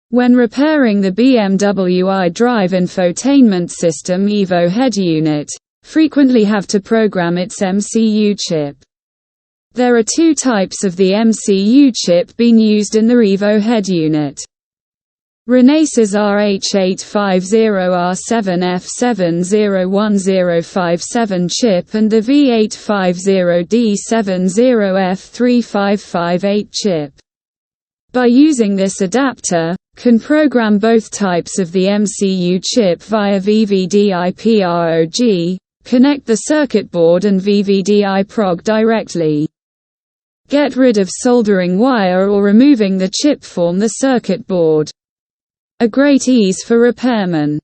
When repairing the BMW iDrive infotainment system EVO Head unit, frequently have to program its MCU chip. There are two types of the MCU chip being used in the EVO Head unit. Renesas RH850-R7F701057 chip and the V850D70F3558 chip. By using this adapter, can program both types of the MCU chip via VVDIProg, connect the circuit board and VVDIProg directly. Get rid of soldering wire or removing the chip from the circuit board. A great ease for repairmen.